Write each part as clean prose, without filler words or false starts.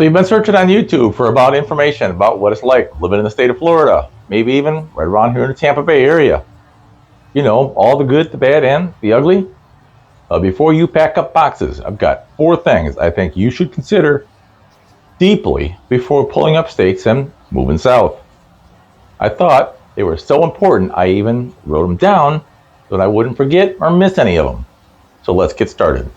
So you've been searching on YouTube for about information about what it's like living in the state of Florida, maybe even right around here in the Tampa Bay area. You know, all the good, the bad, and the ugly. Before you pack up boxes, I've got 4 things I think you should consider deeply before pulling up stakes and moving south. I thought they were so important I even wrote them down so that I wouldn't forget or miss any of them. So let's get started.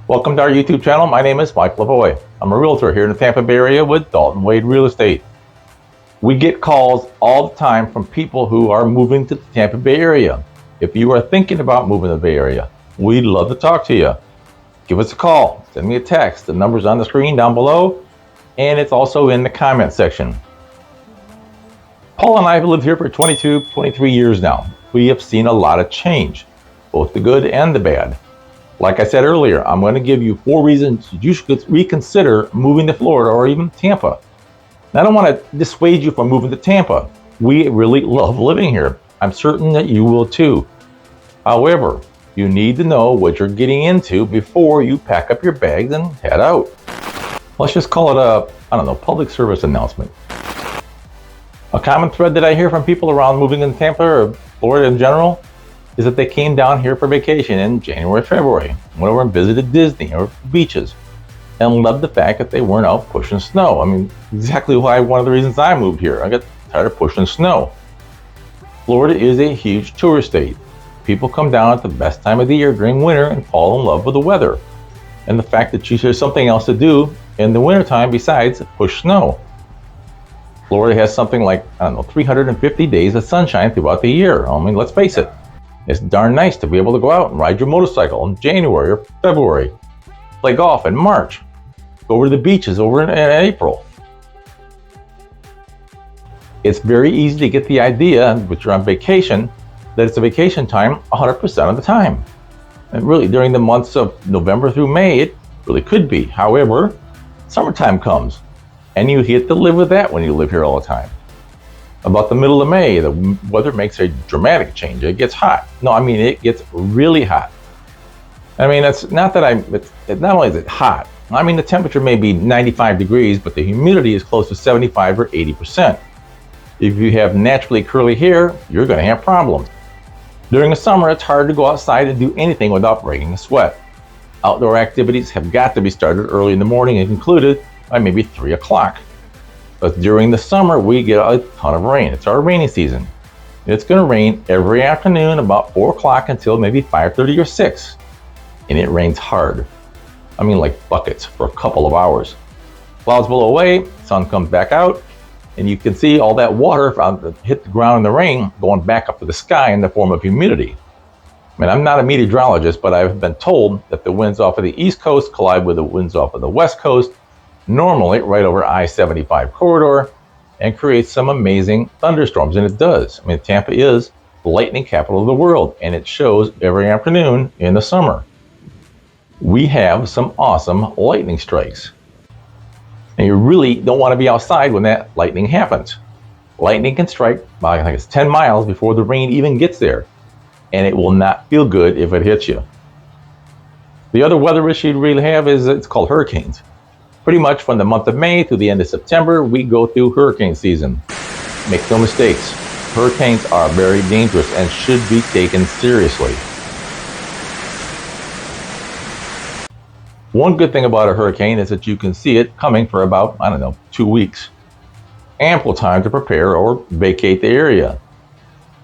Welcome to our YouTube channel. My name is Mike Lavoie. I'm a realtor here in the Tampa Bay area with Dalton Wade Real Estate. We get calls all the time from people who are moving to the Tampa Bay area. If you are thinking about moving to the Bay Area, we'd love to talk to you. Give us a call, send me a text. The number's on the screen down below, and it's also in the comment section. Paul and I have lived here for 22, 23 years now. We have seen a lot of change, both the good and the bad. Like I said earlier, I'm going to give you 4 reasons you should reconsider moving to Florida or even Tampa. Now, I don't want to dissuade you from moving to Tampa. We really love living here. I'm certain that you will too. However, you need to know what you're getting into before you pack up your bags and head out. Let's just call it a, public service announcement. A common thread that I hear from people around moving in Tampa or Florida in general is that they came down here for vacation in January, February, went over and visited Disney or beaches, and loved the fact that they weren't out pushing snow. I mean, exactly why one of the reasons I moved here. I got tired of pushing snow. Florida is a huge tourist state. People come down at the best time of the year during winter and fall in love with the weather and the fact that there's something else to do in the wintertime besides push snow. Florida has something like, 350 days of sunshine throughout the year. I mean, let's face it. It's darn nice to be able to go out and ride your motorcycle in January or February, play golf in March, go over to the beaches over in April. It's very easy to get the idea, but you're on vacation, that it's a vacation time 100% of the time. And really, during the months of November through May, it really could be. However, summertime comes, and you get to live with that when you live here all the time. About the middle of May, the weather makes a dramatic change. It gets hot. It gets really hot. It's not only is it hot, the temperature may be 95 degrees, but the humidity is close to 75 or 80%. If you have naturally curly hair, you're going to have problems. During the summer, it's hard to go outside and do anything without breaking a sweat. Outdoor activities have got to be started early in the morning and concluded by maybe 3 o'clock. But during the summer, we get a ton of rain. It's our rainy season. It's going to rain every afternoon about 4 o'clock until maybe 5:30 or 6. And it rains hard. Like buckets for a couple of hours. Clouds blow away, sun comes back out, and you can see all that water hit the ground in the rain going back up to the sky in the form of humidity. I'm not a meteorologist, but I've been told that the winds off of the East Coast collide with the winds off of the West Coast, normally right over I-75 corridor, and creates some amazing thunderstorms, and it does. Tampa is the lightning capital of the world, and it shows every afternoon in the summer. We have some awesome lightning strikes, and you really don't want to be outside when that lightning happens. Lightning can strike about, 10 miles before the rain even gets there, and it will not feel good if it hits you. The other weather issue you really have is it's called hurricanes. Pretty much from the month of May to the end of September, we go through hurricane season. Make no mistakes, hurricanes are very dangerous and should be taken seriously. One good thing about a hurricane is that you can see it coming for about, 2 weeks. Ample time to prepare or vacate the area.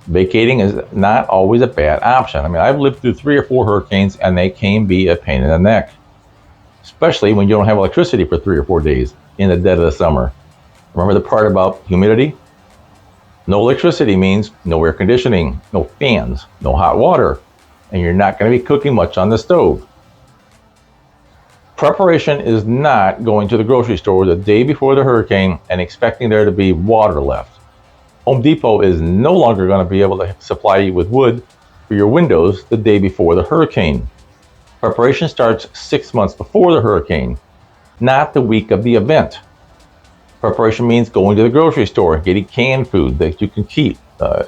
Vacating is not always a bad option. I've lived through 3 or 4 hurricanes and they can be a pain in the neck. Especially when you don't have electricity for 3 or 4 days in the dead of the summer. Remember the part about humidity? No electricity means no air conditioning, no fans, no hot water, and you're not going to be cooking much on the stove. Preparation is not going to the grocery store the day before the hurricane and expecting there to be water left. Home Depot is no longer going to be able to supply you with wood for your windows the day before the hurricane. Preparation starts 6 months before the hurricane, not the week of the event. Preparation means going to the grocery store, getting canned food that you can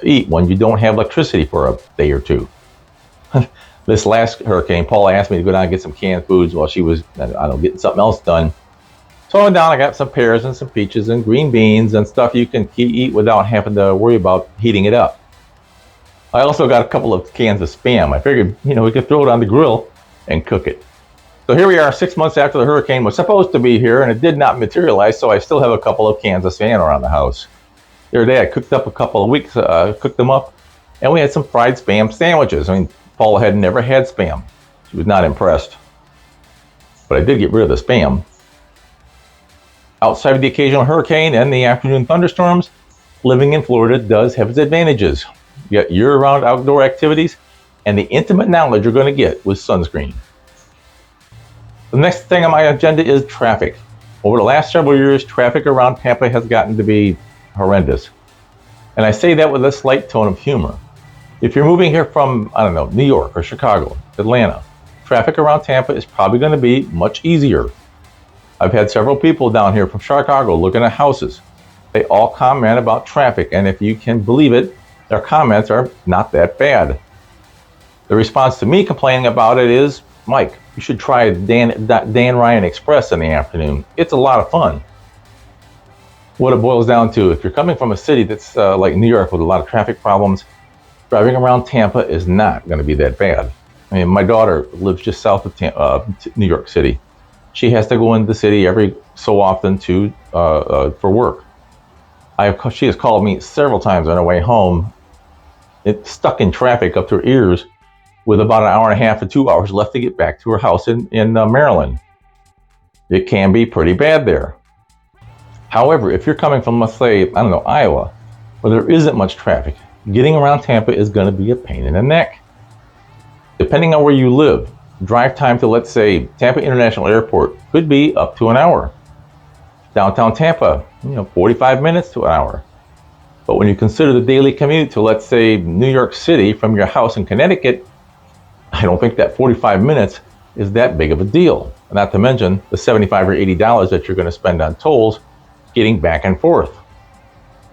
eat when you don't have electricity for a day or two. This last hurricane, Paula asked me to go down and get some canned foods while she was, getting something else done. So I went down, I got some pears and some peaches and green beans and stuff you can eat without having to worry about heating it up. I also got a couple of cans of Spam. I figured, we could throw it on the grill and cook it. So here we are 6 months after the hurricane was supposed to be here, and it did not materialize, so I still have a couple of cans of Spam around the house. The other day I cooked up a couple of weeks, cooked them up, and we had some fried Spam sandwiches. Paula had never had Spam. She was not impressed. But I did get rid of the Spam. Outside of the occasional hurricane and the afternoon thunderstorms, living in Florida does have its advantages. You got year-round outdoor activities and the intimate knowledge you're going to get with sunscreen. The next thing on my agenda is traffic. Over the last several years, traffic around Tampa has gotten to be horrendous. And I say that with a slight tone of humor. If you're moving here from, New York or Chicago, Atlanta, traffic around Tampa is probably going to be much easier. I've had several people down here from Chicago looking at houses. They all comment about traffic, and if you can believe it, their comments are not that bad. The response to me complaining about it is, Mike, you should try Dan Ryan Express in the afternoon. It's a lot of fun. What it boils down to, if you're coming from a city that's like New York with a lot of traffic problems, driving around Tampa is not going to be that bad. My daughter lives just south of New York City. She has to go into the city every so often for work. She has called me several times on her way home. It's stuck in traffic up to her ears with about an hour and a half to 2 hours left to get back to her house in Maryland. It can be pretty bad there. However, if you're coming from, let's say, Iowa, where there isn't much traffic, getting around Tampa is going to be a pain in the neck. Depending on where you live, drive time to, let's say, Tampa International Airport could be up to an hour. Downtown Tampa, 45 minutes to an hour. But when you consider the daily commute to, let's say, New York City from your house in Connecticut, I don't think that 45 minutes is that big of a deal. Not to mention the $75 or $80 that you're going to spend on tolls getting back and forth.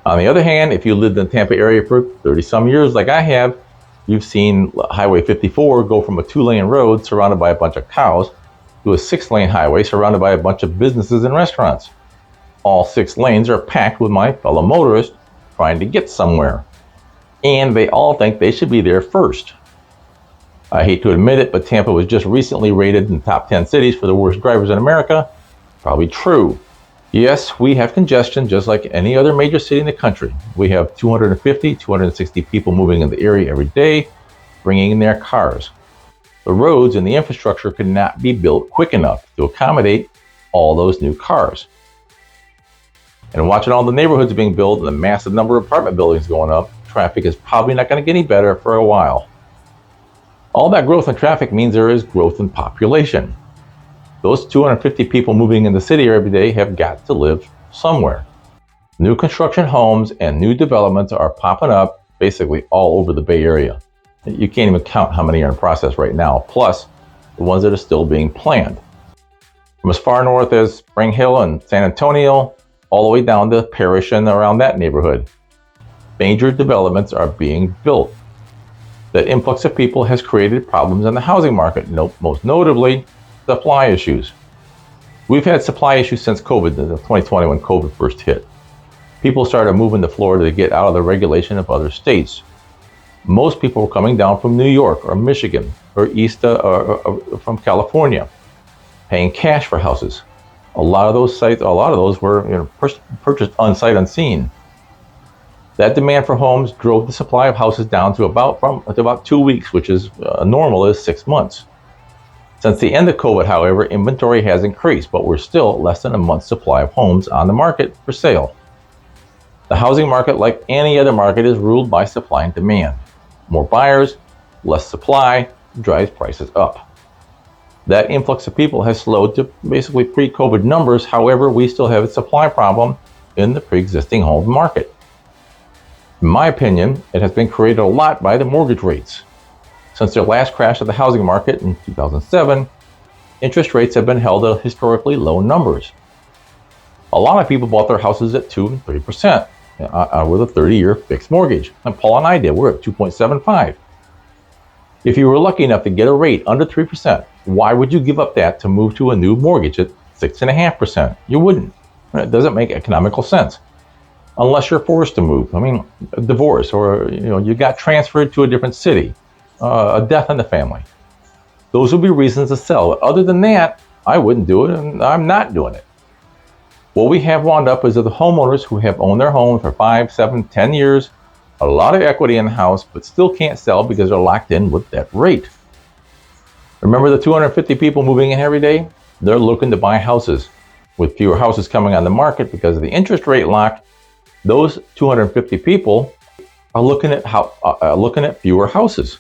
On the other hand, if you lived in the Tampa area for 30-some years like I have, you've seen Highway 54 go from a 2-lane road surrounded by a bunch of cows to a 6-lane highway surrounded by a bunch of businesses and restaurants. All 6 lanes are packed with my fellow motorists trying to get somewhere. And they all think they should be there first. I hate to admit it, but Tampa was just recently rated in the top 10 cities for the worst drivers in America. Probably true. Yes, we have congestion just like any other major city in the country. We have 250, 260 people moving in the area every day, bringing in their cars. The roads and the infrastructure could not be built quick enough to accommodate all those new cars. And watching all the neighborhoods being built and the massive number of apartment buildings going up, traffic is probably not going to get any better for a while. All that growth in traffic means there is growth in population. Those 250 people moving in the city every day have got to live somewhere. New construction homes and new developments are popping up basically all over the Bay Area. You can't even count how many are in process right now, plus the ones that are still being planned. From as far north as Spring Hill and San Antonio, all the way down to Parrish and around that neighborhood. Major developments are being built. That influx of people has created problems in the housing market, most notably supply issues. We've had supply issues since COVID, in 2020 when COVID first hit. People started moving to Florida to get out of the regulation of other states. Most people were coming down from New York or Michigan or east or from California, paying cash for houses. A lot of those were purchased unsight unseen. That demand for homes drove the supply of houses down to about 2 weeks, which is normal is 6 months. Since the end of COVID, however, inventory has increased, but we're still less than a month's supply of homes on the market for sale. The housing market, like any other market, is ruled by supply and demand. More buyers, less supply, drives prices up. That influx of people has slowed to basically pre-COVID numbers. However, we still have a supply problem in the pre-existing home market. In my opinion, it has been created a lot by the mortgage rates. Since their last crash of the housing market in 2007, interest rates have been held at historically low numbers. A lot of people bought their houses at 2 and 3% with a 30-year fixed mortgage. And Paul and I did. We're at 2.75. If you were lucky enough to get a rate under 3%, why would you give up that to move to a new mortgage at 6.5%? You wouldn't. It doesn't make economical sense. Unless you're forced to move. I mean, a divorce, or you got transferred to a different city, a death in the family. Those would be reasons to sell. Other than that, I wouldn't do it, and I'm not doing it. What we have wound up is that the homeowners who have owned their home for 5, 7, 10 years, a lot of equity in the house, but still can't sell because they're locked in with that rate. Remember the 250 people moving in every day? They're looking to buy houses. With fewer houses coming on the market because of the interest rate lock, those 250 people are looking at fewer houses.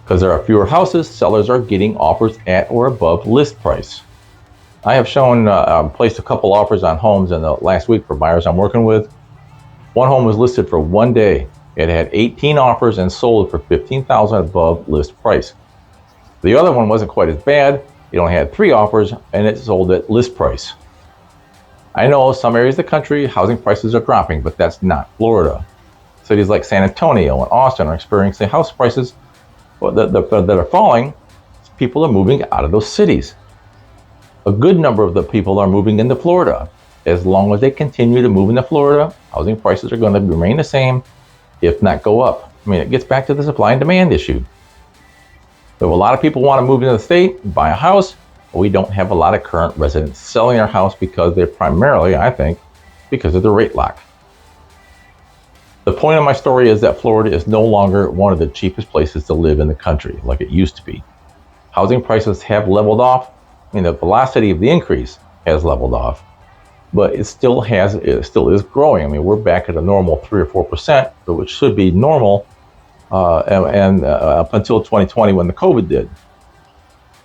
Because there are fewer houses, sellers are getting offers at or above list price. I have placed a couple offers on homes in the last week for buyers I'm working with. One home was listed for 1 day. It had 18 offers and sold for $15,000 above list price. The other one wasn't quite as bad. It only had 3 offers and it sold at list price. I know some areas of the country, housing prices are dropping, but that's not Florida. Cities like San Antonio and Austin are experiencing house prices that are falling. People are moving out of those cities. A good number of the people are moving into Florida. As long as they continue to move into Florida, housing prices are going to remain the same, if not go up. I mean, it gets back to the supply and demand issue. So a lot of people want to move into the state, buy a house, but we don't have a lot of current residents selling their house because they're primarily, I think, because of the rate lock. The point of my story is that Florida is no longer one of the cheapest places to live in the country like it used to be. Housing prices have leveled off. I mean, the velocity of the increase has leveled off, but it still is growing. I mean, we're back at a normal 3 or 4%, which should be normal, up until 2020 when the COVID did.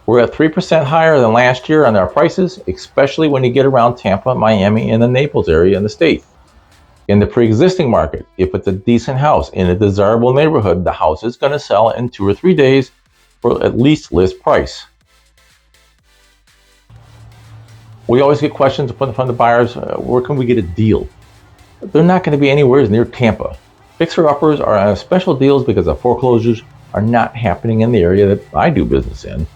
We're at 3% higher than last year on our prices, especially when you get around Tampa, Miami, and the Naples area in the state. In the pre-existing market, if it's a decent house in a desirable neighborhood, the house is going to sell in 2 or 3 days for at least list price. We always get questions from the buyers, where can we get a deal? They're not going to be anywhere near Tampa. Fixer-uppers are on special deals because the foreclosures are not happening in the area that I do business in.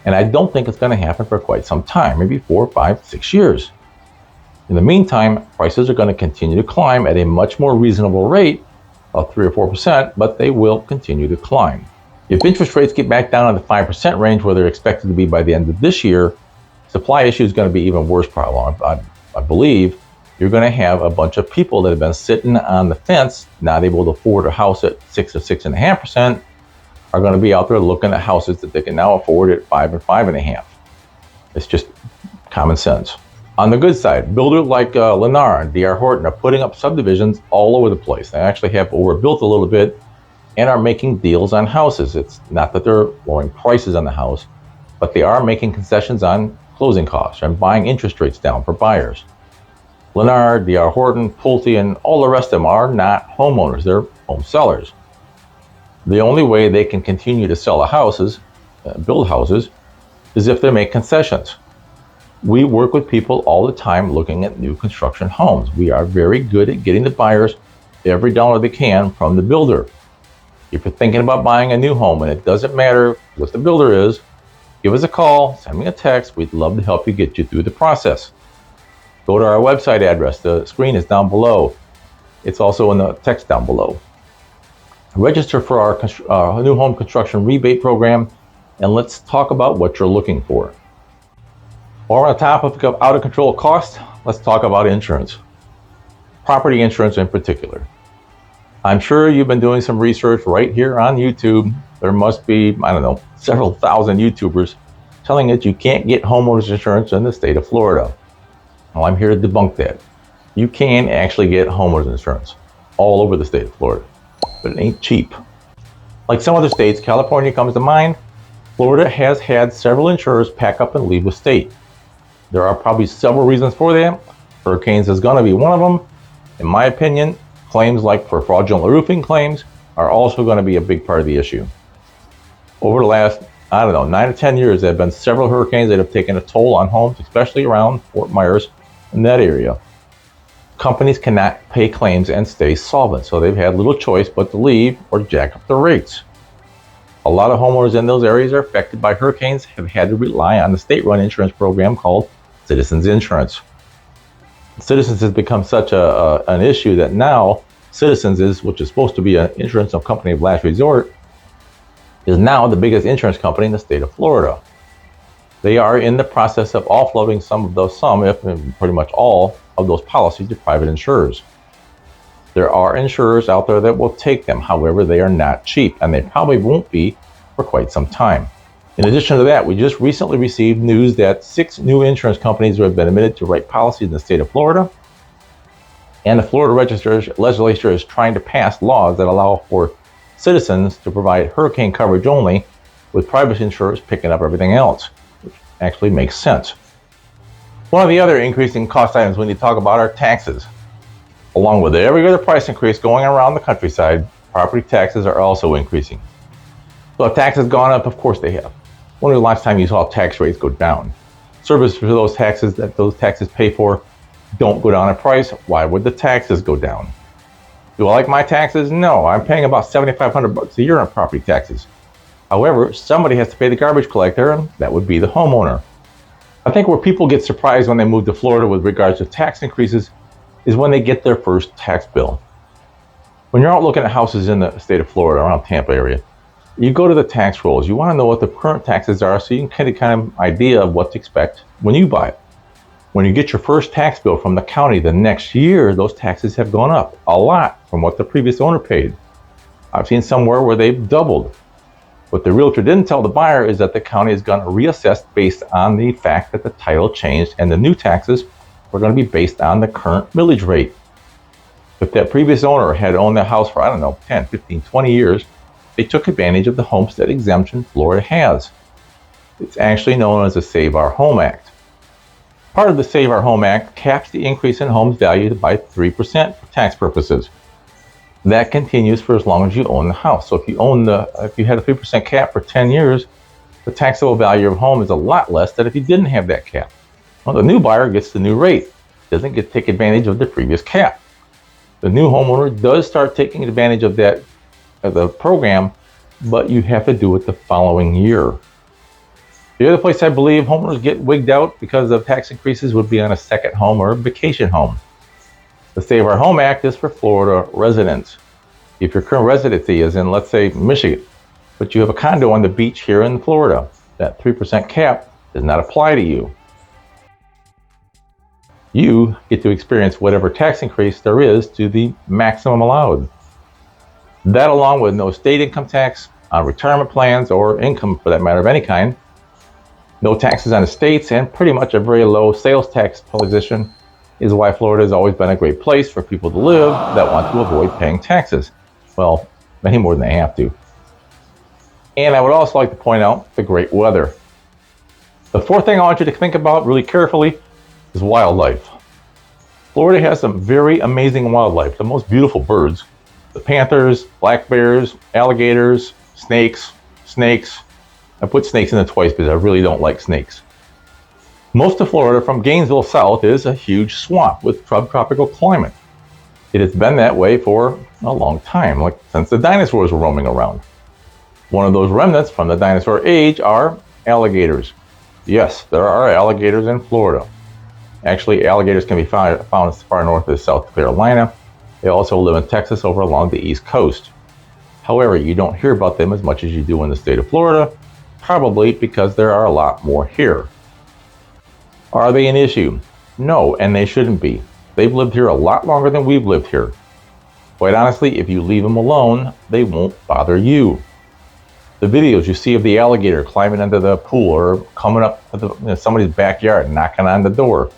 And I don't think it's going to happen for quite some time, maybe 4, 5, 6 years. In the meantime, prices are going to continue to climb at a much more reasonable rate of 3 or 4%, but they will continue to climb. If interest rates get back down to the 5% range where they're expected to be by the end of this year, supply issue is going to be even worse probably. I believe you're going to have a bunch of people that have been sitting on the fence, not able to afford a house at 6 or 6.5%, are going to be out there looking at houses that they can now afford at 5 and 5.5. It's just common sense. On the good side, builders like Lennar and D.R. Horton are putting up subdivisions all over the place. They actually have overbuilt a little bit and are making deals on houses. It's not that they're lowering prices on the house, but they are making concessions on closing costs and buying interest rates down for buyers. Lennar, D.R. Horton, Pulte, and all the rest of them are not homeowners. They're home sellers. The only way they can continue to sell build houses, is if they make concessions. We work with people all the time looking at new construction homes. We are very good at getting the buyers every dollar they can from the builder. If you're thinking about buying a new home and it doesn't matter what the builder is, give us a call, send me a text. We'd love to help you get you through the process. Go to our website address. The screen is down below. It's also in the text down below. Register for our new home construction rebate program, and let's talk about what you're looking for. While we're on the topic of out of control costs, let's talk about insurance. Property insurance in particular. I'm sure you've been doing some research right here on YouTube. There must be, several thousand YouTubers telling you that you can't get homeowners insurance in the state of Florida. Well, I'm here to debunk that. You can actually get homeowners insurance all over the state of Florida, but it ain't cheap. Like some other states, California comes to mind. Florida has had several insurers pack up and leave the state. There are probably several reasons for that. Hurricanes is going to be one of them. In my opinion, claims like for fraudulent roofing claims are also going to be a big part of the issue. Over the last, 9 to 10 years, there have been several hurricanes that have taken a toll on homes, especially around Fort Myers and that area. Companies cannot pay claims and stay solvent, so they've had little choice but to leave or jack up the rates. A lot of homeowners in those areas are affected by hurricanes have had to rely on the state-run insurance program called Citizens Insurance. Citizens has become such an issue that now Citizens, which is supposed to be an insurance company of last resort, is now the biggest insurance company in the state of Florida. They are in the process of offloading if pretty much all of those policies to private insurers. There are insurers out there that will take them. However, they are not cheap, and they probably won't be for quite some time. In addition to that, we just recently received news that 6 new insurance companies have been admitted to write policies in the state of Florida, and the Florida legislature is trying to pass laws that allow for Citizens to provide hurricane coverage only, with private insurers picking up everything else, which actually makes sense. One of the other increasing cost items we need to talk about are taxes. Along with every other price increase going around the countryside, property taxes are also increasing. So have taxes gone up? Of course they have. When was the last time you saw tax rates go down? Services for those taxes that those taxes pay for don't go down in price. Why would the taxes go down? Do I like my taxes? No, I'm paying about $7,500 a year on property taxes. However, somebody has to pay the garbage collector, and that would be the homeowner. I think where people get surprised when they move to Florida with regards to tax increases is when they get their first tax bill. When you're out looking at houses in the state of Florida, around Tampa area, you go to the tax rolls. You want to know what the current taxes are so you can get a kind of idea of what to expect when you buy it. When you get your first tax bill from the county the next year, those taxes have gone up a lot from what the previous owner paid. I've seen somewhere where they've doubled. What the realtor didn't tell the buyer is that the county is going to reassess based on the fact that the title changed and the new taxes were going to be based on the current millage rate. If that previous owner had owned the house for, 10, 15, 20 years, they took advantage of the homestead exemption Florida has. It's actually known as the Save Our Home Act. Part of the Save Our Home Act caps the increase in homes valued by 3% for tax purposes. That continues for as long as you own the house. So if you had a 3% cap for 10 years, the taxable value of a home is a lot less than if you didn't have that cap. Well, the new buyer gets the new rate, doesn't get to take advantage of the previous cap. The new homeowner does start taking advantage of the program, but you have to do it the following year. The other place I believe homeowners get wigged out because of tax increases would be on a second home or a vacation home. The Save Our Home Act is for Florida residents. If your current residency is in, let's say, Michigan, but you have a condo on the beach here in Florida, that 3% cap does not apply to you. You get to experience whatever tax increase there is to the maximum allowed. That, along with no state income tax on retirement plans or income for that matter of any kind, no taxes on estates, and pretty much a very low sales tax position, is why Florida has always been a great place for people to live that want to avoid paying taxes. Well, many more than they have to. And I would also like to point out the great weather. The fourth thing I want you to think about really carefully is wildlife. Florida has some very amazing wildlife, the most beautiful birds. The panthers, black bears, alligators, snakes. I put snakes in it twice because I really don't like snakes. Most of Florida from Gainesville south is a huge swamp with subtropical climate. It has been that way for a long time, like since the dinosaurs were roaming around. One of those remnants from the dinosaur age are alligators. Yes, there are alligators in Florida. Actually, alligators can be found as far north as South Carolina. They also live in Texas over along the East Coast. However, you don't hear about them as much as you do in the state of Florida, probably because there are a lot more here. Are they an issue? No, and they shouldn't be. They've lived here a lot longer than we've lived here. Quite honestly, if you leave them alone, they won't bother you. The videos you see of the alligator climbing into the pool or coming up to somebody's backyard and knocking on the door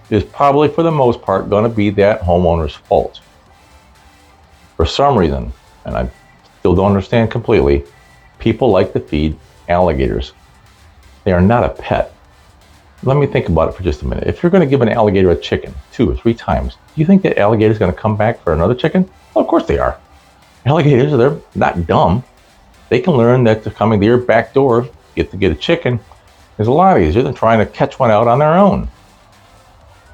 is probably for the most part going to be that homeowner's fault. For some reason, and I still don't understand completely, people like to feed alligators. They are not a pet. Let me think about it for just a minute. If you're going to give an alligator a chicken 2 or 3 times, do you think that alligator is going to come back for another chicken? Well, of course they are. Alligators, they're not dumb. They can learn that they're coming to your back door to get a chicken is a lot easier than trying to catch one out on their own.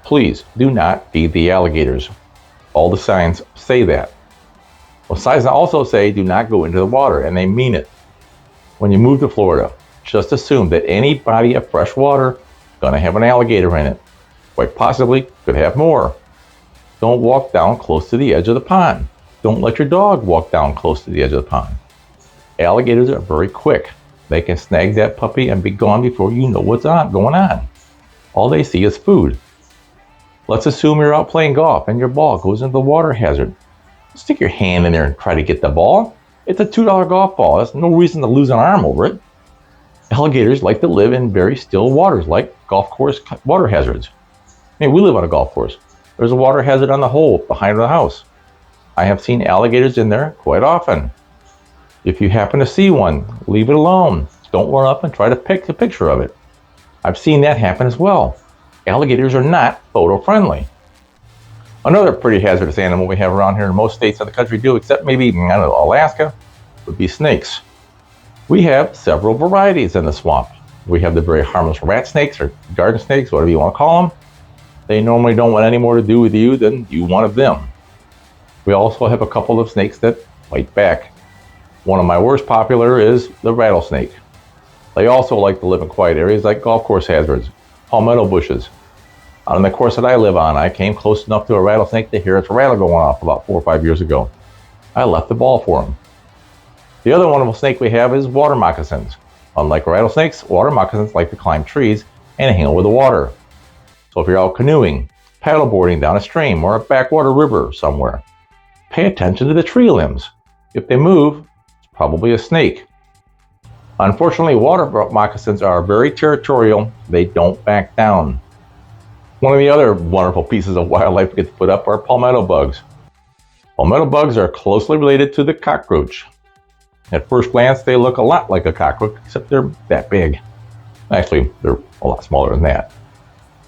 Please do not feed the alligators. All the signs say that. Well, signs also say do not go into the water, and they mean it. When you move to Florida, just assume that any body of fresh water is going to have an alligator in it. Quite possibly could have more. Don't walk down close to the edge of the pond. Don't let your dog walk down close to the edge of the pond. Alligators are very quick. They can snag that puppy and be gone before you know what's going on. All they see is food. Let's assume you're out playing golf and your ball goes into the water hazard. Stick your hand in there and try to get the ball. It's a $2 golf ball. There's no reason to lose an arm over it. Alligators like to live in very still waters like golf course water hazards. I mean, we live on a golf course. There's a water hazard on the hole behind the house. I have seen alligators in there quite often. If you happen to see one, leave it alone. Don't run up and try to pick a picture of it. I've seen that happen as well. Alligators are not photo friendly. Another pretty hazardous animal we have around here in most states of the country do, except maybe, I don't know, Alaska, would be snakes. We have several varieties in the swamp. We have the very harmless rat snakes or garden snakes, whatever you want to call them. They normally don't want any more to do with you than you want of them. We also have a couple of snakes that bite back. One of my worst popular is the rattlesnake. They also like to live in quiet areas like golf course hazards, palmetto bushes. On the course that I live on, I came close enough to a rattlesnake to hear its rattle going off about 4 or 5 years ago. I left the ball for him. The other wonderful snake we have is water moccasins. Unlike rattlesnakes, water moccasins like to climb trees and hang over the water. So if you're out canoeing, paddleboarding down a stream or a backwater river somewhere, pay attention to the tree limbs. If they move, it's probably a snake. Unfortunately, water moccasins are very territorial. They don't back down. One of the other wonderful pieces of wildlife we get to put up are palmetto bugs. Palmetto bugs are closely related to the cockroach. At first glance, they look a lot like a cockroach, except they're that big. Actually, they're a lot smaller than that.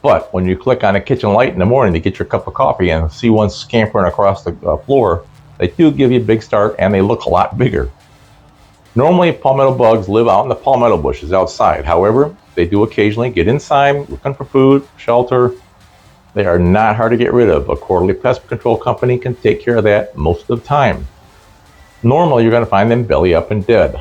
But when you click on a kitchen light in the morning to get your cup of coffee and see one scampering across the floor, they do give you a big start and they look a lot bigger. Normally, palmetto bugs live out in the palmetto bushes outside. However, they do occasionally get inside, looking for food, shelter. They are not hard to get rid of. A quarterly pest control company can take care of that most of the time. Normally, you're going to find them belly up and dead.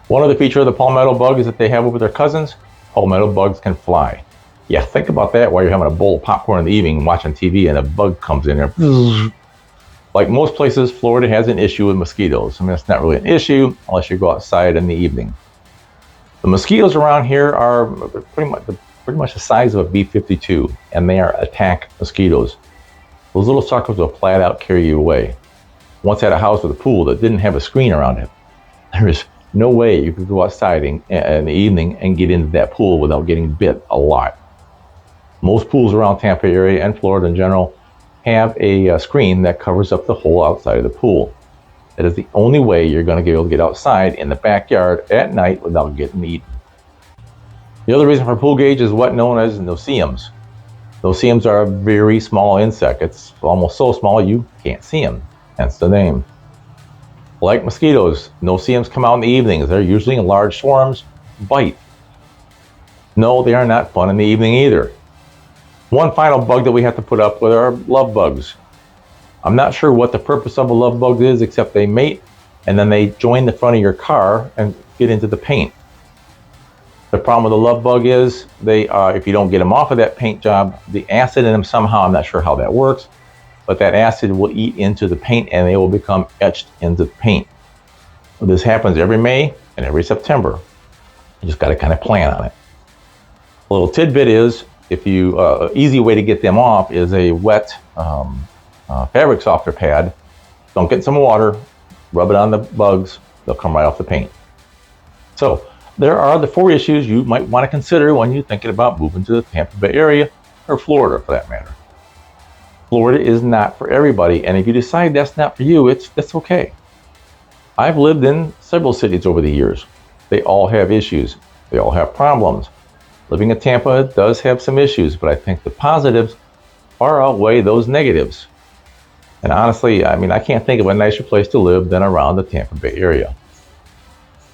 One other feature of the palmetto bug is that they have over their cousins, palmetto bugs can fly. Yeah, think about that while you're having a bowl of popcorn in the evening watching TV and a bug comes in there. Like most places, Florida has an issue with mosquitoes. I mean, it's not really an issue unless you go outside in the evening. The mosquitoes around here are pretty much the size of a B-52, and they are attack mosquitoes. Those little suckers will flat out carry you away. Once had a house with a pool that didn't have a screen around it. There is no way you could go outside in the evening and get into that pool without getting bit a lot. Most pools around Tampa area and Florida in general have a screen that covers up the whole outside of the pool. That is the only way you're going to be able to get outside in the backyard at night without getting eaten. The other reason for pool gauge is what known as no-see-ums. No-see-ums are a very small insect. It's almost so small you can't see them, hence the name. Like mosquitoes, no-see-ums come out in the evenings. They're usually in large swarms, bite. No, they are not fun in the evening either. One final bug that we have to put up with are love bugs. I'm not sure what the purpose of a love bug is, except they mate and then they join the front of your car and get into the paint. The problem with the love bug is if you don't get them off of that paint job, the acid in them somehow, I'm not sure how that works, but that acid will eat into the paint and they will become etched into the paint. So this happens every May and every September. You just got to kind of plan on it. A little tidbit is, easy way to get them off is a wet fabric softener pad. Don't get some water, rub it on the bugs, they'll come right off the paint. So there are the 4 issues you might want to consider when you're thinking about moving to the Tampa Bay area, or Florida for that matter. Florida is not for everybody, and if you decide that's not for you, that's okay. I've lived in several cities over the years. They all have issues. They all have problems. living in Tampa does have some issues, but I think the positives far outweigh those negatives. And honestly, I can't think of a nicer place to live than around the Tampa Bay area.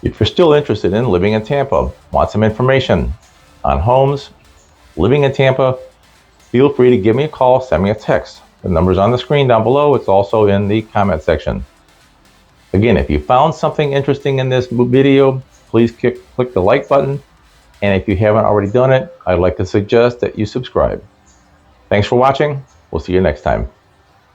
If you're still interested in living in Tampa, want some information on homes, living in Tampa, feel free to give me a call, send me a text. The number's on the screen down below. It's also in the comment section. Again, if you found something interesting in this video, please click the like button. And if you haven't already done it, I'd like to suggest that you subscribe. Thanks for watching. We'll see you next time.